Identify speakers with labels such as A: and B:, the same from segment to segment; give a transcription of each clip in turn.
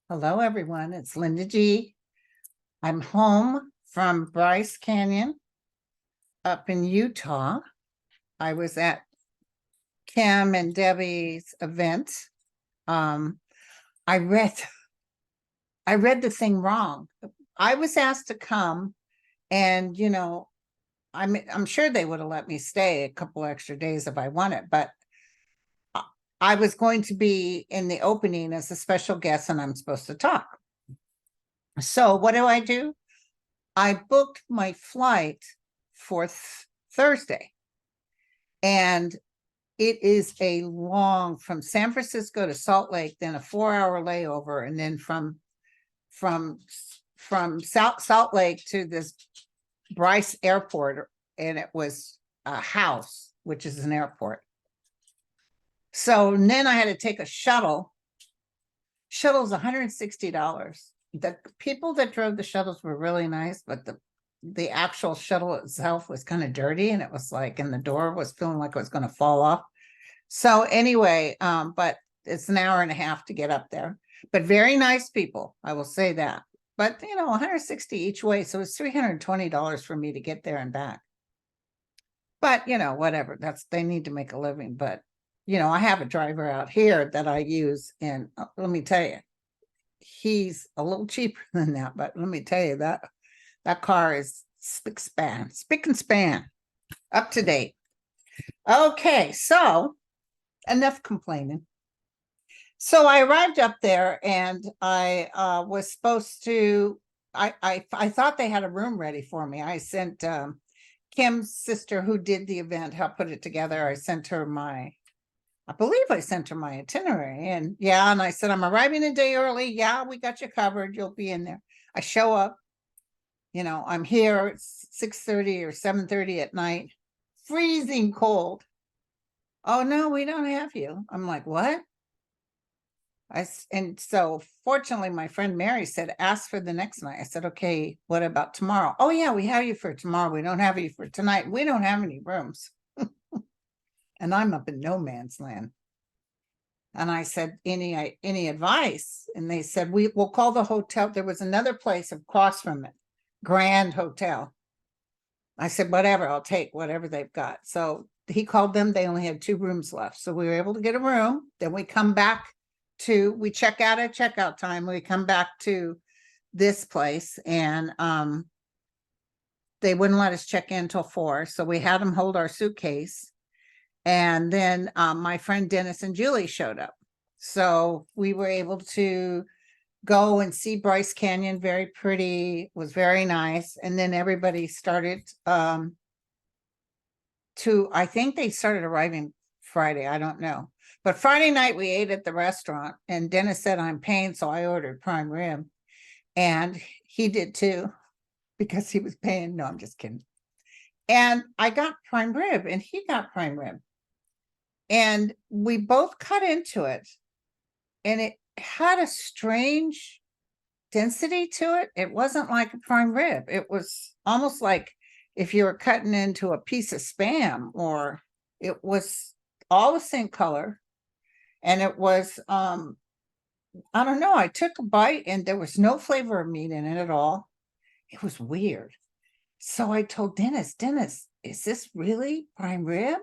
A: Hello, everyone. It's Linda G. I'm home from Bryce Canyon up in Utah. I was at Kim and Debbie's event. Um, I read I read the thing wrong. I was asked to come, and I'm sure they would have let me stay a couple extra days if I wanted, but I was going to be in the opening as a special guest, and I'm supposed to talk. So what do? I booked my flight for Thursday, and it is a long from San Francisco to Salt Lake, then a 4-hour layover, and then from Salt Lake to this Bryce Airport, and it was a house, which is an airport. So then I had to take a shuttle. Shuttle's $160. The people that drove the shuttles were really nice, but the actual shuttle itself was kind of dirty, and it was like, and the door was feeling like it was going to fall off. So anyway, but it's an hour and a half to get up there, but very nice people, I will say that. But 160 each way, so it's $320 for me to get there and back. But whatever, they need to make a living. But I have a driver out here that I use, and let me tell you, he's a little cheaper than that, but let me tell you that car is spick and span, up to date. Okay, so enough complaining. So I arrived up there, and I was supposed to, I thought they had a room ready for me. I sent Kim's sister, who did the event, helped put it together. I believe I sent her my itinerary, and I said, I'm arriving a day early. Yeah, we got you covered. You'll be in there. I show up, I'm here at 6:30 or 7:30 at night, freezing cold. Oh, no, we don't have you. I'm like, what? And so fortunately, my friend Mary said, ask for the next night. I said, okay, what about tomorrow? Oh yeah, we have you for tomorrow. We don't have you for tonight. We don't have any rooms. And I'm up in no man's land. And I said, any advice? And they said, we'll call the hotel. There was another place across from it, Grand Hotel. I said, whatever, I'll take whatever they've got. So he called them. They only had 2 rooms left. So we were able to get a room. Then we come back we check out at checkout time. We come back to this place, and they wouldn't let us check in until 4. So we had them hold our suitcase. And then my friend Dennis and Julie showed up. So we were able to go and see Bryce Canyon. Very pretty, was very nice. And then everybody started I think they started arriving Friday. I don't know. But Friday night we ate at the restaurant, and Dennis said, I'm paying, so I ordered prime rib. And he did too, because he was paying. No, I'm just kidding. And I got prime rib, and he got prime rib. And we both cut into it, and it had a strange density to it. It wasn't like a prime rib. It was almost like if you were cutting into a piece of Spam, or it was all the same color. And it was, I don't know, I took a bite, and there was no flavor of meat in it at all. It was weird. So I told Dennis, is this really prime rib?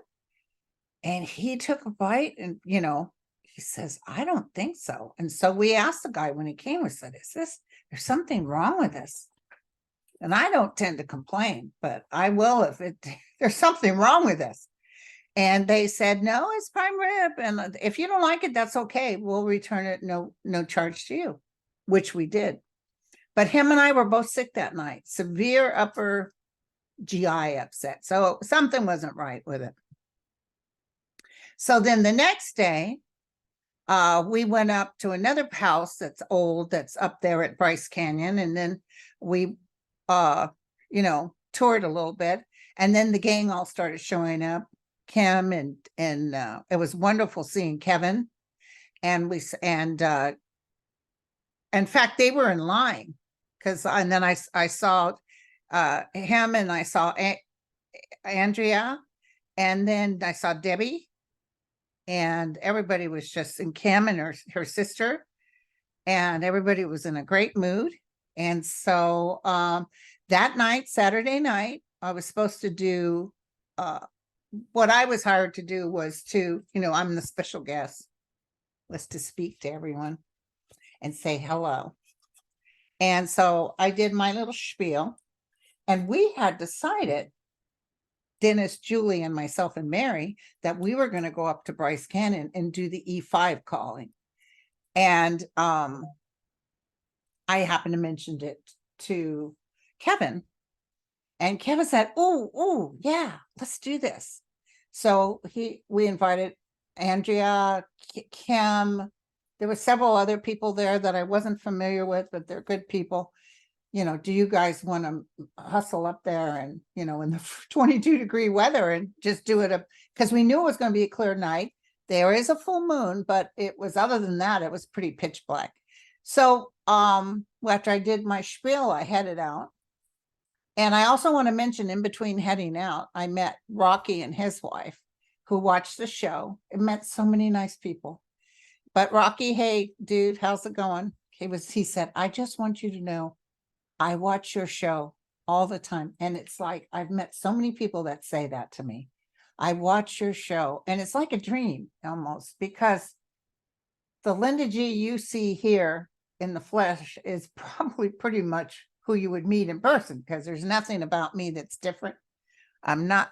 A: And he took a bite, and, he says, I don't think so. And so we asked the guy when he came, we said, there's something wrong with this? And I don't tend to complain, but I will if there's something wrong with this. And they said, no, it's prime rib. And if you don't like it, that's okay. We'll return it. No charge to you, which we did. But him and I were both sick that night, severe upper GI upset. So something wasn't right with it. So then the next day, we went up to another house that's old, that's up there at Bryce Canyon. And then we, toured a little bit. And then the gang all started showing up. Kim and it was wonderful seeing Kevin, and in fact they were in line, and then I saw him, and I saw Andrea, and then I saw Debbie, and everybody was just, and Kim and her sister, and everybody was in a great mood. And so that night, Saturday night, I was supposed to do what I was hired to do was to, I'm the special guest, was to speak to everyone and say hello. And so I did my little spiel, and we had decided, Dennis, Julie, and myself and Mary, that we were going to go up to Bryce Canyon and do the E5 calling. And I happened to mention it to Kevin, and Kevin said, oh, yeah, let's do this. So we invited Andrea, Kim. There were several other people there that I wasn't familiar with, but they're good people. Do you guys want to hustle up there and, in the 22-degree weather and just do it? Because we knew it was going to be a clear night. There is a full moon, but it was, other than that, it was pretty pitch black. So after I did my spiel, I headed out. And I also want to mention, in between heading out, I met Rocky and his wife, who watched the show. I met so many nice people. But Rocky, hey, dude, how's it going? He said, I just want you to know, I watch your show all the time. And it's like, I've met so many people that say that to me. I watch your show, and it's like a dream almost, because the Linda G you see here in the flesh is probably pretty much who you would meet in person, because there's nothing about me that's different. I'm not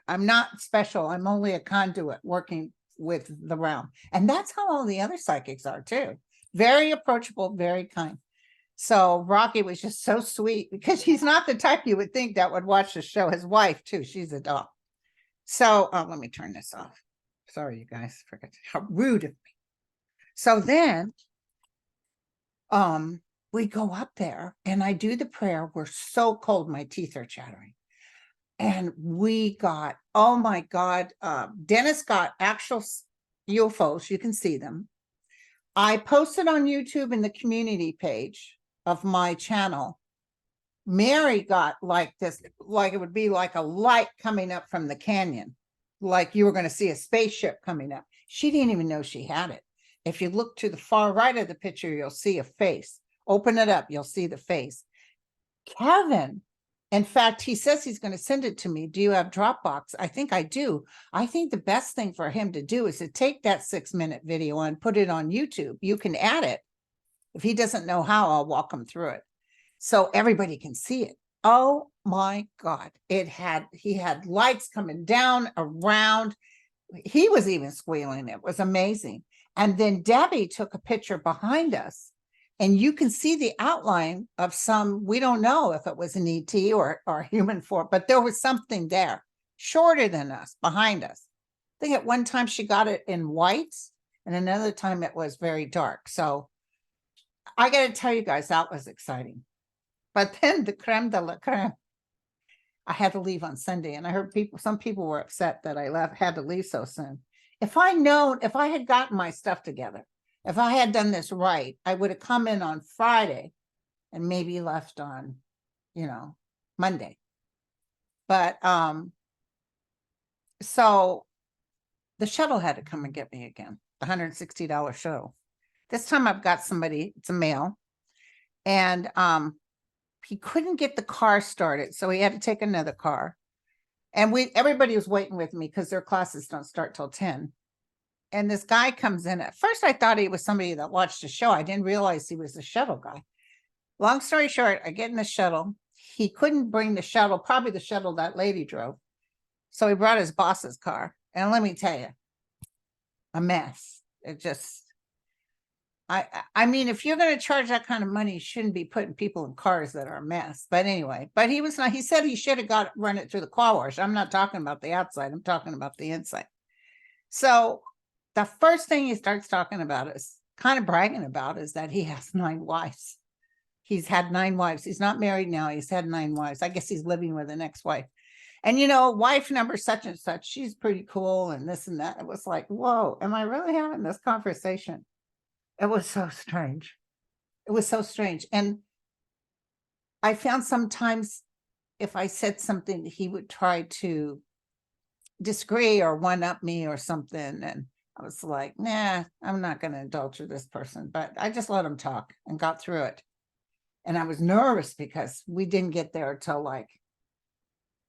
A: I'm not special. I'm only a conduit working with the realm. And that's how all the other psychics are too. Very approachable, very kind. So Rocky was just so sweet, because he's not the type you would think that would watch the show. His wife too, she's a dog. So let me turn this off. Sorry, you guys, forget how rude of me. So then we go up there and I do the prayer. We're so cold, my teeth are chattering. And we got, oh my God, Dennis got actual UFOs. You can see them. I posted on YouTube in the community page of my channel. Mary got like this, like it would be like a light coming up from the canyon, like you were going to see a spaceship coming up. She didn't even know she had it. If you look to the far right of the picture, you'll see a face. Open it up, you'll see the face. Kevin, in fact, he says he's going to send it to me. Do you have Dropbox? I think I do. I think the best thing for him to do is to take that 6-minute video and put it on YouTube. You can add it. If he doesn't know how, I'll walk him through it so everybody can see it. Oh my God. He had lights coming down around. He was even squealing. It was amazing. And then Debbie took a picture behind us, and you can see the outline of some, we don't know if it was an ET or human form, but there was something there shorter than us behind us. I think at one time she got it in white, and another time it was very dark. So I got to tell you guys, that was exciting. But then the creme de la creme, I had to leave on Sunday, and I heard some people were upset that I had to leave so soon. If I had gotten my stuff together, if I had done this right, I would have come in on Friday and maybe left on, Monday. But so the shuttle had to come and get me again, the $160 shuttle. This time I've got somebody, it's a male, and he couldn't get the car started, so he had to take another car. And everybody was waiting with me because their classes don't start till 10. And this guy comes in. At first, I thought he was somebody that watched the show. I didn't realize he was a shuttle guy. Long story short, I get in the shuttle. He couldn't bring the shuttle, probably the shuttle that lady drove. So he brought his boss's car. And let me tell you, a mess. It just, I mean, if you're going to charge that kind of money, you shouldn't be putting people in cars that are a mess. But anyway, but he was not, he said he should have run it through the car wash. I'm not talking about the outside. I'm talking about the inside. So the first thing he starts talking about is kind of bragging about is that he has 9 wives. He's had 9 wives. He's not married now. He's had 9 wives. I guess he's living with an ex-wife. And, wife number such and such, she's pretty cool and this and that. It was like, whoa, am I really having this conversation? It was so strange. It was so strange. And I found sometimes if I said something, he would try to disagree or one-up me or something. And I was like, nah, I'm not going to indulge with this person, but I just let him talk and got through it. And I was nervous because we didn't get there till like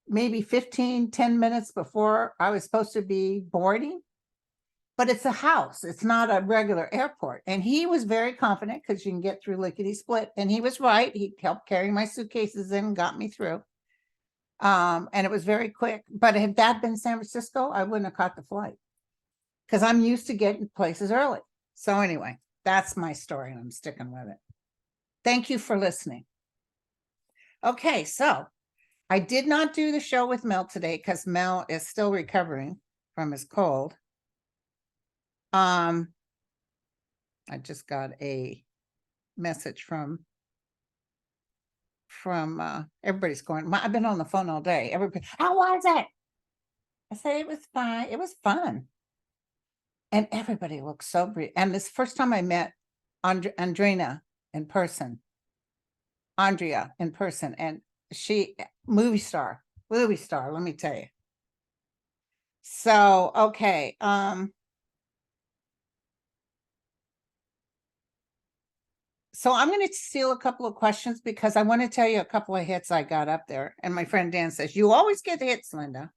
A: maybe 10 minutes before I was supposed to be boarding. But it's a house. It's not a regular airport. And he was very confident because you can get through lickety split. And he was right. He helped carry my suitcases in and got me through. And it was very quick. But had that been San Francisco, I wouldn't have caught the flight because I'm used to getting places early. So anyway, that's my story and I'm sticking with it. Thank you for listening. Okay, so I did not do the show with Mel today because Mel is still recovering from his cold. I just got a message from everybody's going, I've been on the phone all day. Everybody, how was it? I said, it was fine. It was fun. And everybody looked so brief. And this first time I met Andrea in person, and she, movie star, let me tell you. So, okay. So I'm going to steal a couple of questions because I want to tell you a couple of hits I got up there. And my friend Dan says, you always get hits, Linda,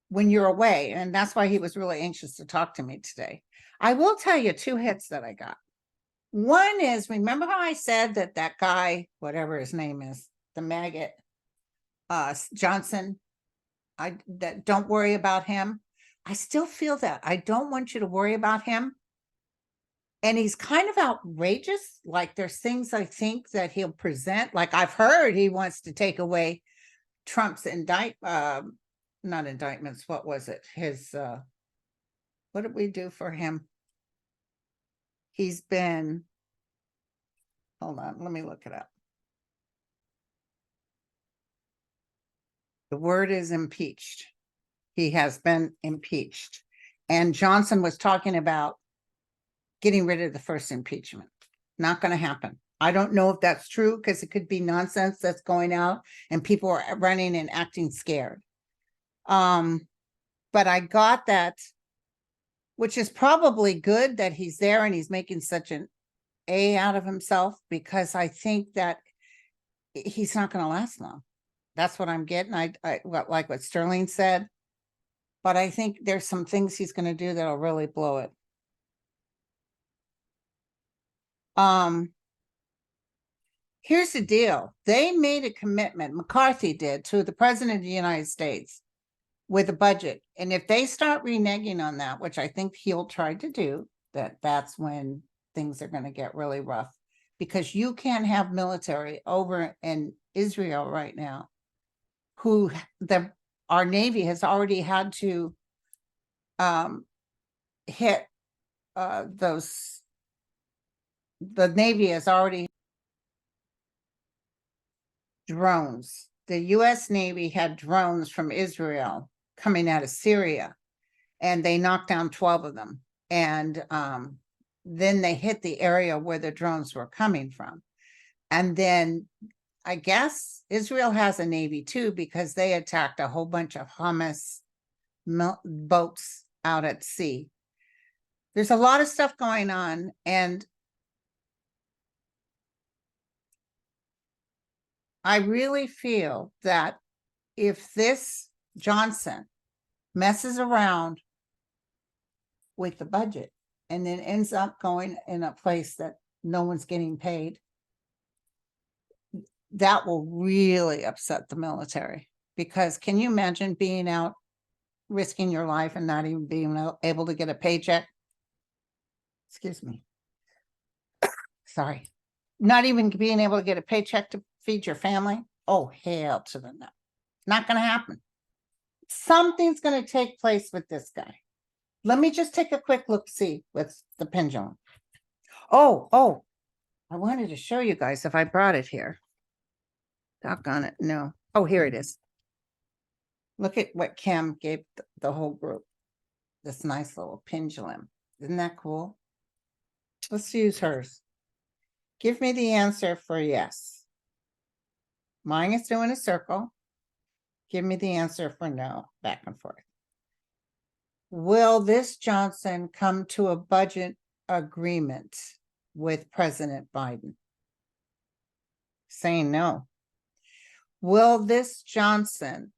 A: when you're away. And that's why he was really anxious to talk to me today. I will tell you 2 hits that I got. One is, remember how I said that guy, whatever his name is, the maggot, Johnson, that don't worry about him. I still feel that. I don't want you to worry about him. And he's kind of outrageous. Like there's things I think that he'll present. Like I've heard he wants to take away Trump's not indictments. What was it? His, what did we do for him? He's been, hold on, let me look it up. The word is impeached. He has been impeached. And Johnson was talking about getting rid of the first impeachment. Not going to happen. I don't know if that's true because it could be nonsense that's going out and people are running and acting scared. But I got that, which is probably good that he's there and he's making such an A out of himself, because I think that he's not going to last long. That's what I'm getting. I like what Sterling said, but I think there's some things he's going to do that'll really blow it. Here's the deal. They made a commitment, McCarthy did, to the president of the United States with a budget. And if they start reneging on that, which I think he'll try to do, that's when things are going to get really rough, because you can't have military over in Israel right now who our Navy has already had to hit the Navy has already drones. The US Navy had drones from Israel coming out of Syria, and they knocked down 12 of them. And then they hit the area where the drones were coming from. And then I guess Israel has a Navy too, because they attacked a whole bunch of Hamas boats out at sea. There's a lot of stuff going on, and I really feel that if this Johnson messes around with the budget and then ends up going in a place that no one's getting paid, that will really upset the military. Because can you imagine being out risking your life and not even being able to get a paycheck? Excuse me. Sorry. Not even being able to get a paycheck to feed your family? Oh, hell to the no. Not going to happen. Something's going to take place with this guy. Let me just take a quick look-see with the pendulum. Oh, I wanted to show you guys if I brought it here. Doggone it. No. Oh, here it is. Look at what Kim gave the whole group. This nice little pendulum. Isn't that cool? Let's use hers. Give me the answer for yes. Mine is doing a circle. Give me the answer for no, back and forth. Will this Johnson come to a budget agreement with President Biden? Saying no. Will this Johnson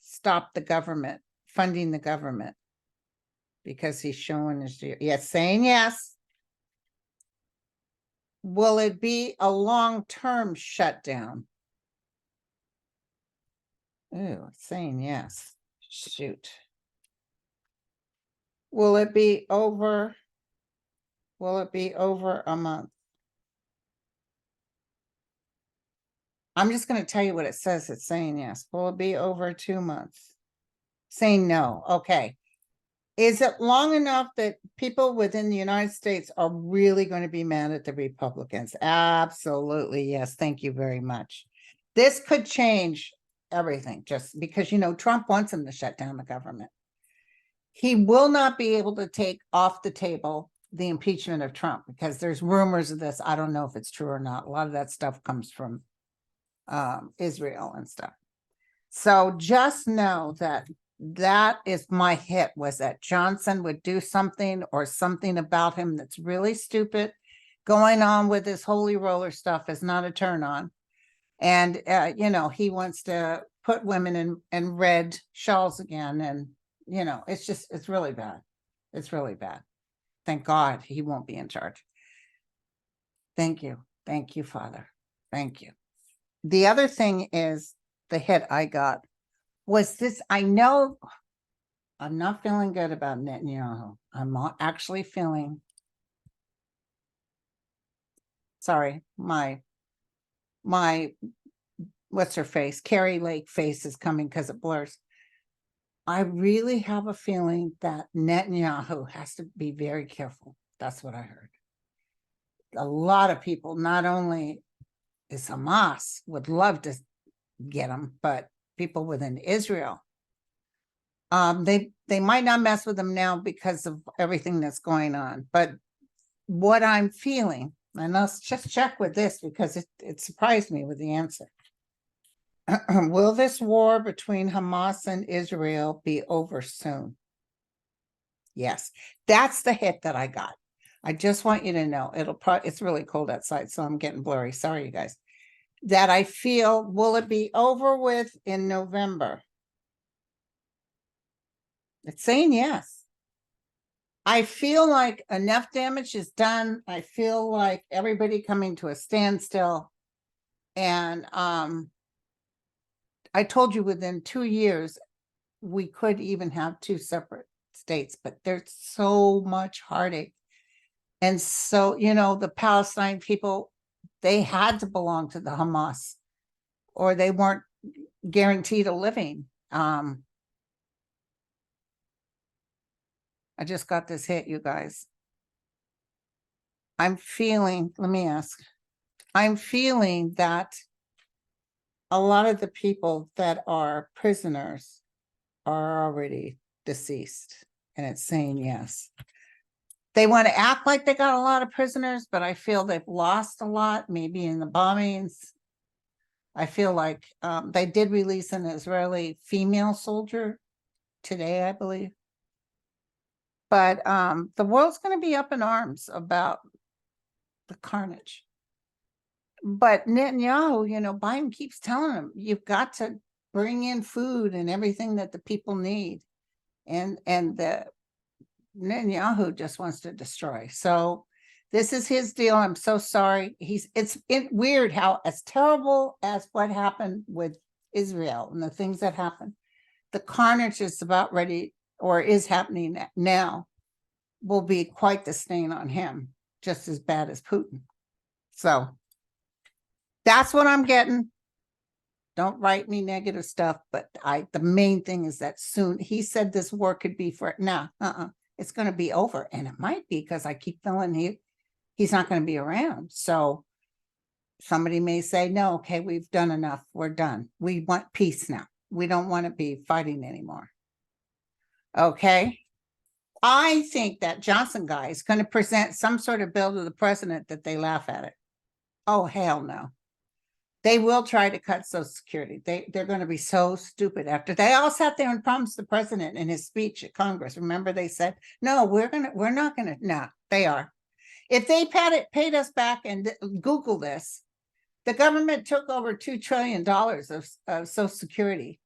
A: stop the government, funding the government? Because he's showing his, yes, saying yes. Will it be a long-term shutdown? Ooh, saying yes. Shoot. Will it be over? Will it be over a month? I'm just going to tell you what it says. It's saying yes. Will it be over 2 months? Saying no. Okay. Is it long enough that people within the United States are really going to be mad at the Republicans? Absolutely. Yes. Thank you very much. This could change everything just because, you know, Trump wants him to shut down the government. He will not be able to take off the table the impeachment of Trump because there's rumors of this. I don't know if it's true or not. A lot of that stuff comes from Israel and stuff. So just know that that is my hit, was that Johnson would do something or something about him that's really stupid. Going on with this holy roller stuff is not a turn on. And, you know, he wants to put women in red shawls again. And, you know, it's just, it's really bad. It's really bad. Thank God he won't be in charge. Thank you. Thank you, Father. Thank you. The other thing is the hit I got was this. I know I'm not feeling good about Netanyahu. I'm not actually feeling, sorry, my what's her face? Carrie Lake face is coming because it blurs. I really have a feeling that Netanyahu has to be very careful. That's what I heard. A lot of people, not only is Hamas, would love to get him, but people within Israel, they might not mess with him now because of everything that's going on. But what I'm feeling, and let's just check with this because it surprised me with the answer. Will this war between Hamas and Israel be over soon? Yes, that's the hit that I got. I just want you to know it's really cold outside, so I'm getting blurry. Sorry, you guys. That I feel, will it be over with in November? It's saying yes. I feel like enough damage is done. I feel like everybody coming to a standstill. And I told you within 2 years, we could even have 2 separate states, but there's so much heartache. And so, you know, the Palestine people, they had to belong to the Hamas or they weren't guaranteed a living. I just got this hit, you guys. I'm feeling, let me ask, I'm feeling that a lot of the people that are prisoners are already deceased, and it's saying yes. They want to act like they got a lot of prisoners, but I feel they've lost a lot, maybe in the bombings. I feel like they did release an Israeli female soldier today, I believe. But the world's going to be up in arms about the carnage. But Netanyahu, you know, Biden keeps telling him, you've got to bring in food and everything that the people need. And the Netanyahu just wants to destroy. So this is his deal. I'm so sorry. It's weird how, as terrible as what happened with Israel and the things that happened, the carnage is about ready, or is happening now, will be quite the stain on him, just as bad as Putin. So that's what I'm getting. Don't write me negative stuff, but the main thing is that soon, he said this war could be for, it's going to be over. And it might be, because I keep feeling he's not going to be around. So somebody may say, no, okay, we've done enough. We're done. We want peace now. We don't want to be fighting anymore. Okay. I think that Johnson guy is going to present some sort of bill to the president that they laugh at it. Oh, hell no. They will try to cut Social Security. They're going to be so stupid after they all sat there and promised the president in his speech at Congress. Remember, they said, no, we're not gonna. No, they are. If they paid us back, and Google this, the government took over $2 trillion of Social Security,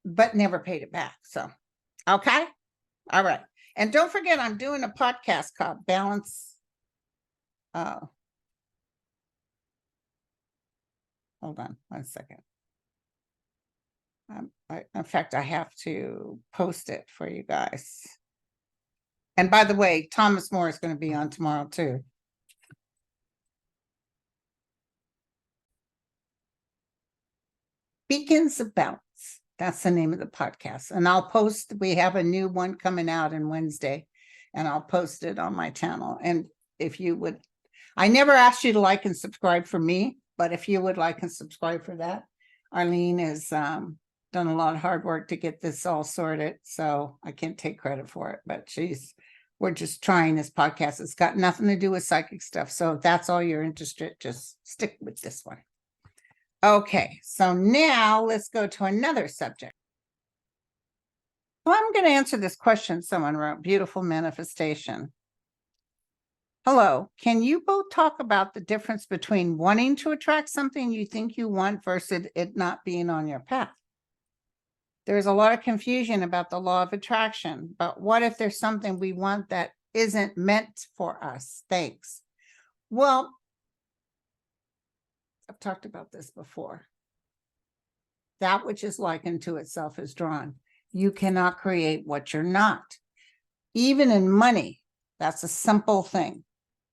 A: but never paid it back. So, okay. All right. And don't forget, I'm doing a podcast called Balance. Hold on 1 second. In fact, I have to post it for you guys. And by the way, Thomas More is going to be on tomorrow too. Beacons of Balance. That's the name of the podcast. And I'll post, we have a new one coming out on Wednesday, and I'll post it on my channel. And if you would, I never asked you to like and subscribe for me, but if you would like and subscribe for that, Arlene has done a lot of hard work to get this all sorted. So I can't take credit for it, but we're just trying this podcast. It's got nothing to do with psychic stuff. So if that's all you're interested, just stick with this one. Okay, so now let's go to another subject. Well, I'm going to answer this question someone wrote, Beautiful Manifestation. Hello, can you both talk about the difference between wanting to attract something you think you want versus it not being on your path? There's a lot of confusion about the law of attraction, but what if there's something we want that isn't meant for us? Thanks. Well, I've talked about this before. That which is likened to itself is drawn. You cannot create what you're not. Even in money, that's a simple thing.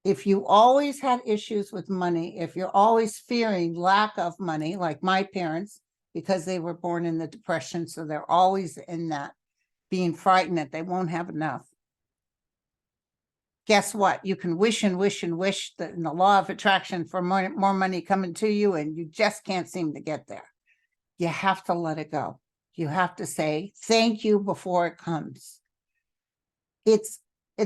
A: If you always had issues with money, if you're always fearing lack of money, like my parents, because they were born in the Depression, so they're always in that, being frightened that they won't have enough. Guess what? You can wish and wish and wish that in the law of attraction for more money coming to you, and you just can't seem to get there. You have to let it go. You have to say thank you before it comes. It's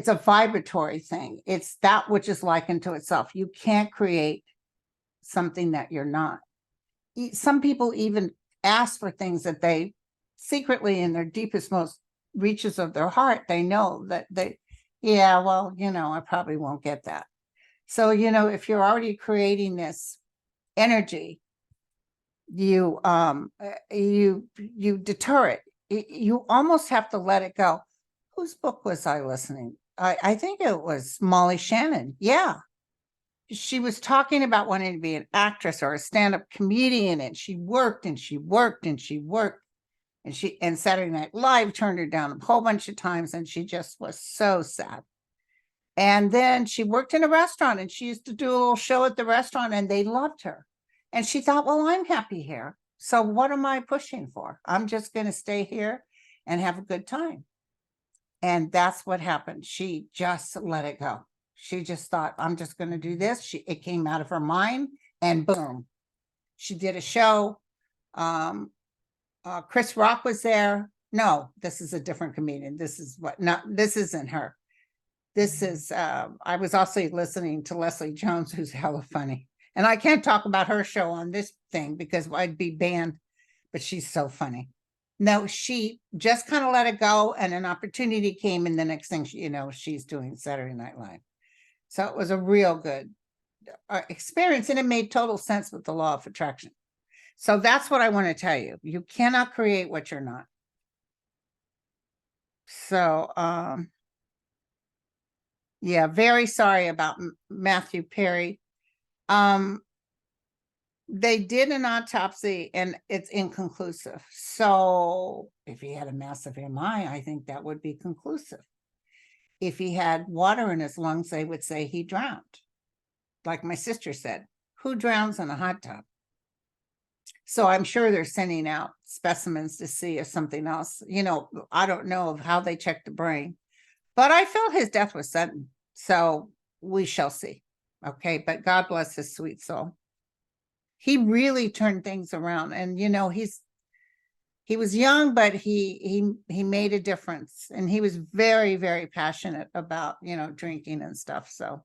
A: a vibratory thing. It's that which is likened to itself. You can't create something that you're not. Some people even ask for things that they secretly, in their deepest, most reaches of their heart, they know that yeah, well, I probably won't get that. So, if you're already creating this energy, you deter it. You almost have to let it go. Whose book was I listening? I think it was Molly Shannon. Yeah. She was talking about wanting to be an actress or a stand-up comedian, and she worked and she worked and she worked, and Saturday Night Live turned her down a whole bunch of times, and she just was so sad. And then she worked in a restaurant, and she used to do a little show at the restaurant, and they loved her. And she thought, well, I'm happy here. So what am I pushing for? I'm just going to stay here and have a good time. And that's what happened. She just let it go. She just thought, I'm just going to do this. It came out of her mind, and boom, she did a show. Chris Rock was there. No, this is a different comedian. This isn't her. This is, I was also listening to Leslie Jones, who's hella funny. And I can't talk about her show on this thing because I'd be banned, but she's so funny. No, she just kind of let it go, and an opportunity came, and the next thing she's doing Saturday Night Live. So it was a real good experience, and it made total sense with the law of attraction. So that's what I want to tell you. You cannot create what you're not. So, yeah, very sorry about Matthew Perry. They did an autopsy, and it's inconclusive. So if he had a massive MI, I think that would be conclusive. If he had water in his lungs, they would say he drowned. Like my sister said, who drowns in a hot tub? So I'm sure they're sending out specimens to see if something else, I don't know of how they checked the brain, but I felt his death was sudden. So we shall see. Okay. But God bless his sweet soul. He really turned things around, and, he was young, but he made a difference, and he was very, very passionate about, drinking and stuff. So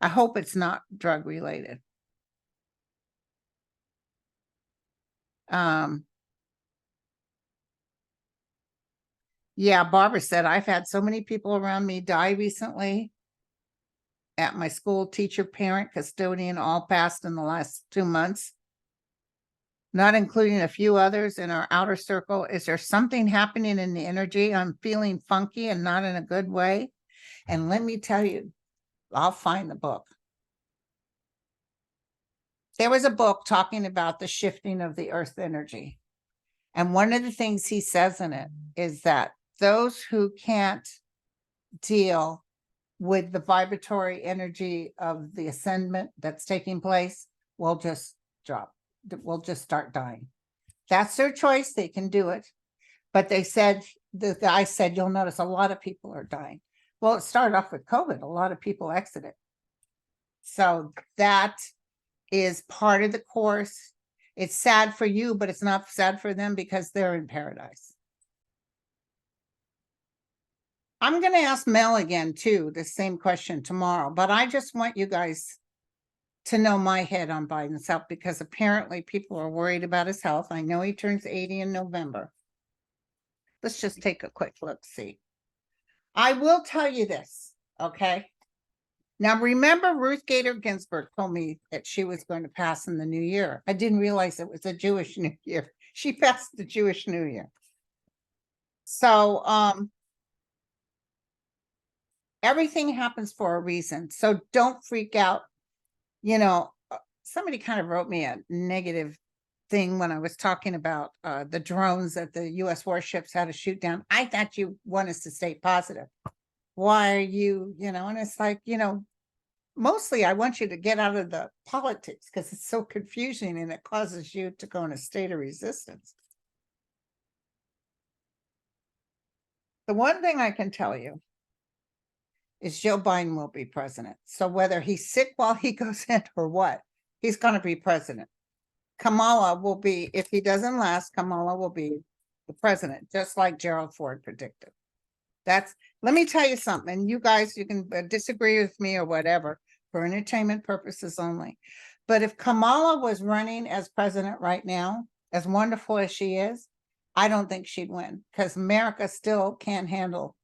A: I hope it's not drug related. Yeah, Barbara said, I've had so many people around me die recently. At my school, teacher, parent, custodian, all passed in the last 2 months, not including a few others in our outer circle. Is there something happening in the energy? I'm feeling funky and not in a good way. And let me tell you, I'll find the book. There was a book talking about the shifting of the earth energy. And one of the things he says in it is that those who can't deal with the vibratory energy of the ascendment that's taking place will just drop, will just start dying. That's their choice. They can do it. But they said, the guy said, you'll notice a lot of people are dying. Well, it started off with COVID. A lot of people exited. So that is part of the course. It's sad for you, but it's not sad for them because they're in paradise. I'm going to ask Mel again, too, the same question tomorrow, but I just want you guys to know my head on Biden's health because apparently people are worried about his health. I know he turns 80 in November. Let's just take a quick look, see. I will tell you this, okay? Now, remember Ruth Gator Ginsburg told me that she was going to pass in the new year. I didn't realize it was a Jewish New Year. She passed the Jewish New Year. So, everything happens for a reason. So don't freak out. You know, somebody kind of wrote me a negative thing when I was talking about the drones that the US warships had to shoot down. I thought you want us to stay positive. Why are you, and it's like, mostly I want you to get out of the politics because it's so confusing and it causes you to go in a state of resistance. The one thing I can tell you is Joe Biden will be president. So whether he's sick while he goes in or what, he's going to be president. Kamala will be, if he doesn't last, Kamala will be the president, just like Gerald Ford predicted. Let me tell you something, and you guys, you can disagree with me or whatever for entertainment purposes only. But if Kamala was running as president right now, as wonderful as she is, I don't think she'd win because America still can't handle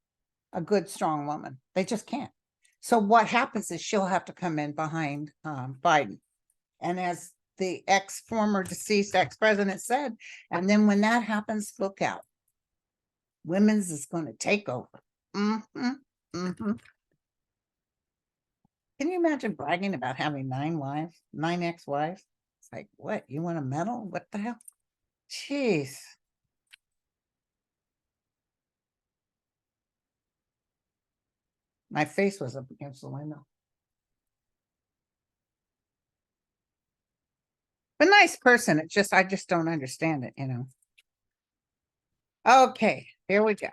A: a good, strong woman. They just can't. So what happens is she'll have to come in behind Biden. And as the former deceased ex-president said, and then when that happens, look out. Women's is going to take over. Can you imagine bragging about having 9 ex-wives? It's like, what? You want a medal? What the hell? Jeez. My face was up against the window. A nice person. It's just, I just don't understand it, Okay, here we go.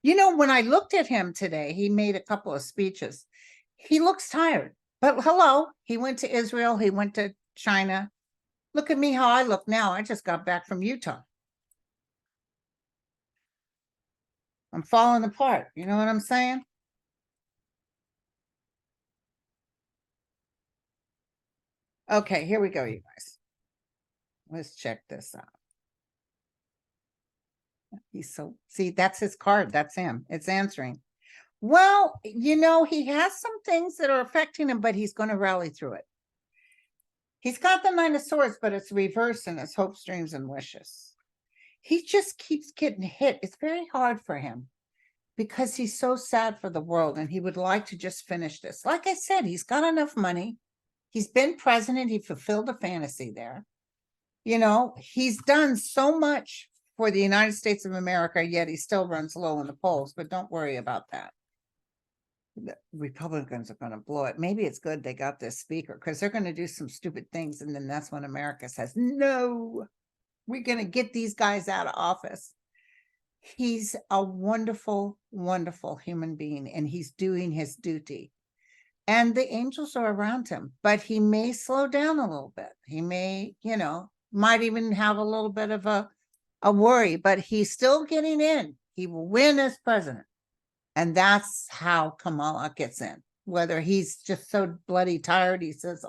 A: When I looked at him today, he made a couple of speeches. He looks tired, but hello, he went to Israel. He went to China. Look at me, how I look now. I just got back from Utah. I'm falling apart. You know what I'm saying? Okay, here we go, you guys. Let's check this out. See, that's his card. That's him. It's answering. Well, he has some things that are affecting him, but he's going to rally through it. He's got the 9 of Swords, but it's reversed in his hopes, dreams, and wishes. He just keeps getting hit. It's very hard for him because he's so sad for the world and he would like to just finish this. Like I said, he's got enough money. He's been president. He fulfilled a fantasy there. He's done so much for the United States of America, yet he still runs low in the polls, but don't worry about that. The Republicans are going to blow it. Maybe it's good they got this speaker because they're going to do some stupid things. And then that's when America says, no, we're going to get these guys out of office. He's a wonderful, wonderful human being, and he's doing his duty. And the angels are around him, but he may slow down a little bit. He may, might even have a little bit of a worry, but he's still getting in. He will win as president. And that's how Kamala gets in. Whether he's just so bloody tired, he says,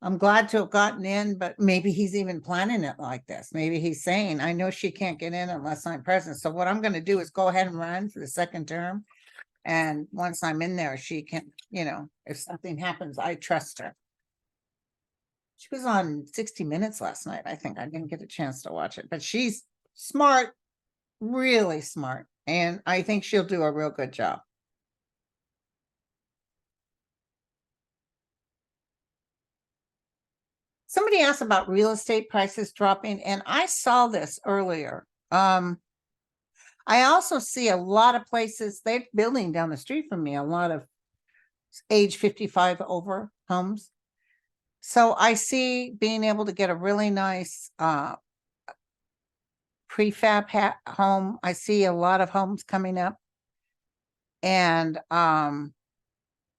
A: I'm glad to have gotten in, but maybe he's even planning it like this. Maybe he's saying, I know she can't get in unless I'm president. So what I'm going to do is go ahead and run for the second term. And once I'm in there, she can, if something happens, I trust her. She was on 60 Minutes last night. I think I didn't get a chance to watch it, but she's smart, really smart. And I think she'll do a real good job. Somebody asked about real estate prices dropping, and I saw this earlier. I also see a lot of places, they're building down the street from me, a lot of age 55 over homes. So I see being able to get a really nice prefab home. I see a lot of homes coming up, and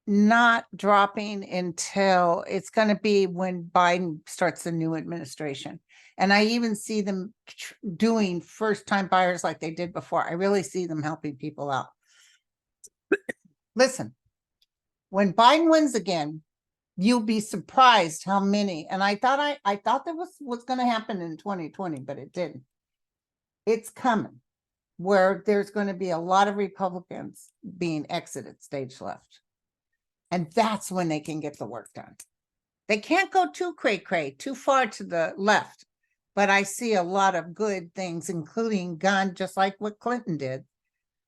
A: not dropping until it's going to be when Biden starts the new administration. And I even see them doing first-time buyers like they did before. I really see them helping people out. Listen, when Biden wins again, you'll be surprised how many. And I thought that was what's going to happen in 2020, but it didn't. It's coming, where there's going to be a lot of Republicans being exited stage left. And that's when they can get the work done. They can't go too cray-cray, too far to the left. But I see a lot of good things, including gun, just like what Clinton did.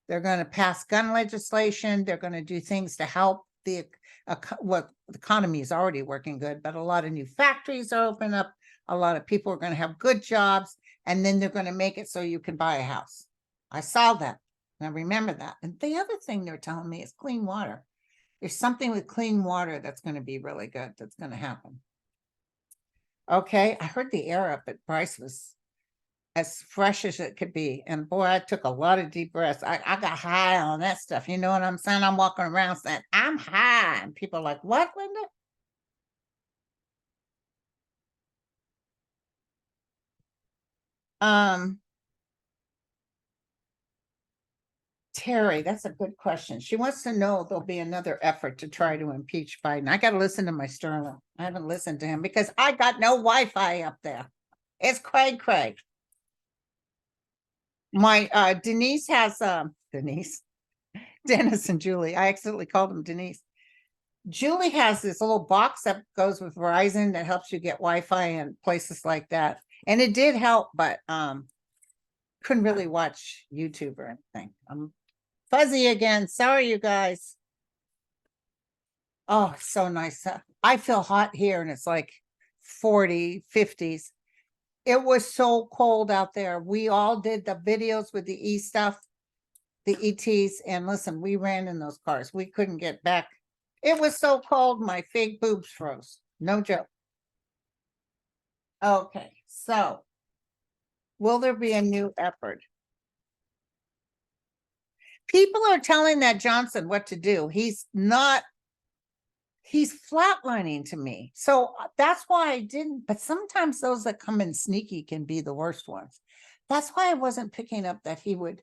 A: They're going to pass gun legislation. They're going to do things to help the economy is already working good, but a lot of new factories are opening up. A lot of people are going to have good jobs, and then they're going to make it so you can buy a house. I saw that. And I remember that. And the other thing they're telling me is clean water. There's something with clean water that's going to be really good. That's going to happen. Okay. I heard the air up at BRYCE was as fresh as it could be. And boy, I took a lot of deep breaths. I got high on that stuff. You know what I'm saying? I'm walking around saying, I'm high. And people are like, what, Linda? Terry, that's a good question. She wants to know if there'll be another effort to try to impeach Biden. I got to listen to my Sterling. I haven't listened to him because I got no Wi-Fi up there. It's cray. My Denise has Dennis and Julie. I accidentally called them Denise. Julie has this little box that goes with Verizon that helps you get Wi-Fi and places like that. And it did help, but couldn't really watch YouTube or anything. I'm fuzzy again. Sorry, you guys. Oh, so nice. I feel hot here and it's like 40, 50s. It was so cold out there. We all did the videos with the E stuff, the ETs. And listen, we ran in those cars. We couldn't get back. It was so cold, my fake boobs froze. No joke. Okay, so will there be a new effort? People are telling that Johnson what to do. He's flatlining to me. So that's why I didn't, but sometimes those that come in sneaky can be the worst ones. That's why I wasn't picking up that he would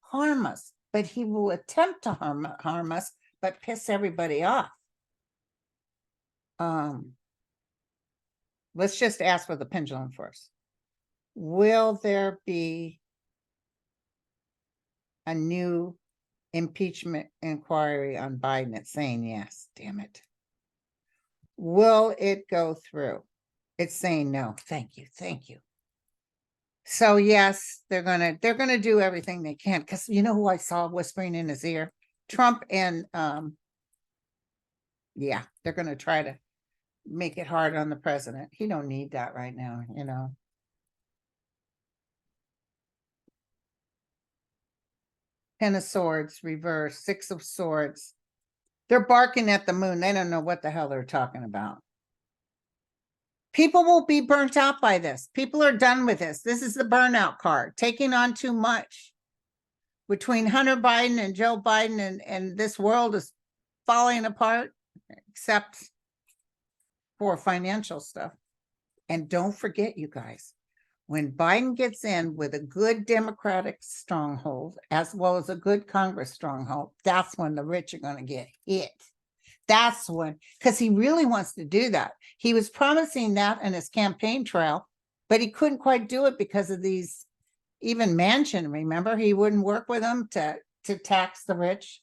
A: harm us, but he will attempt to harm us, but piss everybody off. Let's just ask for the pendulum first. Will there be a new impeachment inquiry on Biden? It's saying yes. Damn it. Will it go through? It's saying no. Thank you. So yes, they're gonna do everything they can, because you know who I saw whispering in his ear? Trump. And yeah, they're gonna try to make it hard on the president. He don't need that right now, you know. Ten of Swords, reverse, Six of Swords. They're barking at the moon. They don't know what the hell they're talking about. People will be burnt out by this. People are done with this. This is the burnout card, taking on too much. Between Hunter Biden and Joe Biden, and this world is falling apart, except for financial stuff. And don't forget, you guys, when Biden gets in with a good Democratic stronghold, as well as a good Congress stronghold, that's when the rich are going to get hit. That's when, because he really wants to do that. He was promising that in his campaign trail, but he couldn't quite do it because of these, even Manchin, remember, he wouldn't work with them to tax the rich.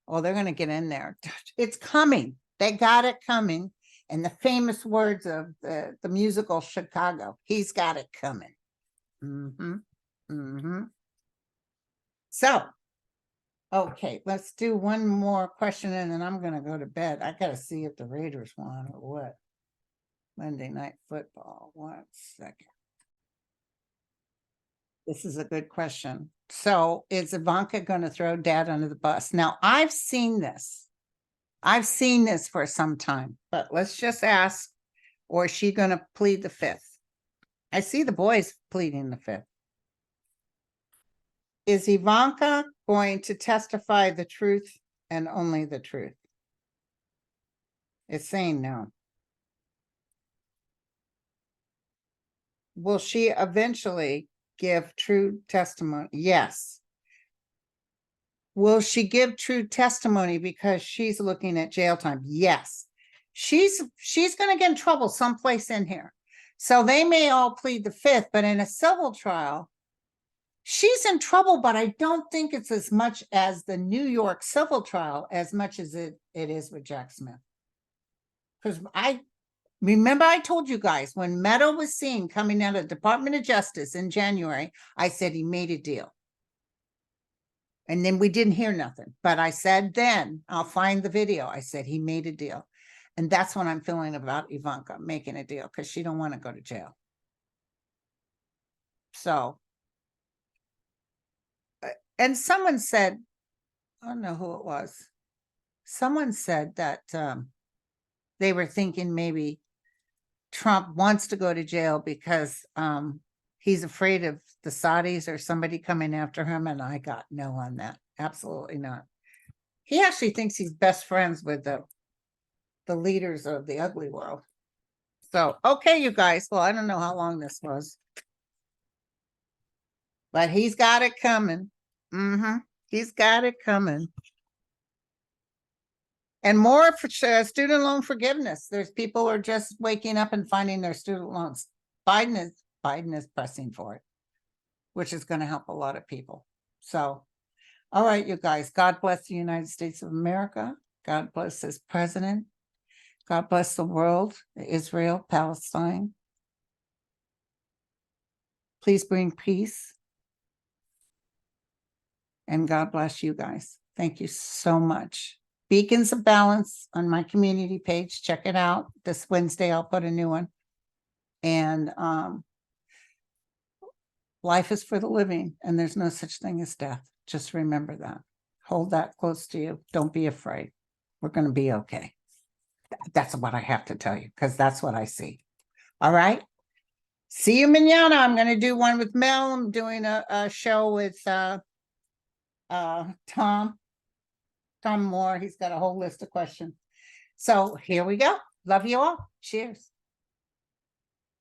A: Oh, they're going to get in there. It's coming. They got it coming. And the famous words of the musical Chicago, he's got it coming. So, okay, let's do one more question and then I'm going to go to bed. I got to see if the Raiders won or what. Monday Night Football. 1 second. This is a good question. So is Ivanka going to throw dad under the bus? Now, I've seen this. I've seen this for some time, but let's just ask, or is she going to plead the fifth? I see the boys pleading the fifth. Is Ivanka going to testify the truth and only the truth? It's saying no. Will she eventually give true testimony? Yes. Will she give true testimony because she's looking at jail time? Yes. She's going to get in trouble someplace in here. So they may all plead the fifth, but in a civil trial, she's in trouble, but I don't think it's as much as the New York civil trial as much as it is with Jack Smith. Because I remember I told you guys when Meadow was seen coming out of the Department of Justice in January, I said he made a deal. And then we didn't hear nothing. But I said then, I'll find the video. I said he made a deal. And that's what I'm feeling about Ivanka making a deal because she don't want to go to jail. So, and someone said, I don't know who it was. Someone said that they were thinking maybe Trump wants to go to jail because he's afraid of the Saudis or somebody coming after him. And I got no on that. Absolutely not. He actually thinks he's best friends with the leaders of the ugly world. So, okay, you guys. Well, I don't know how long this was. But he's got it coming. He's got it coming. And more for student loan forgiveness. There's people who are just waking up and finding their student loans. Biden is pressing for it, which is going to help a lot of people. So, all right, you guys, God bless the United States of America. God bless this president. God bless the world, Israel, Palestine. Please bring peace. And God bless you guys. Thank you so much. Beacons of Balance on my community page. Check it out. This Wednesday, I'll put a new one. And life is for the living, and there's no such thing as death. Just remember that. Hold that close to you. Don't be afraid. We're going to be okay. That's what I have to tell you, because that's what I see. All right. See you mañana. I'm going to do one with Mel. I'm doing a show with Tom Moore. He's got a whole list of questions. So here we go. Love you all. Cheers.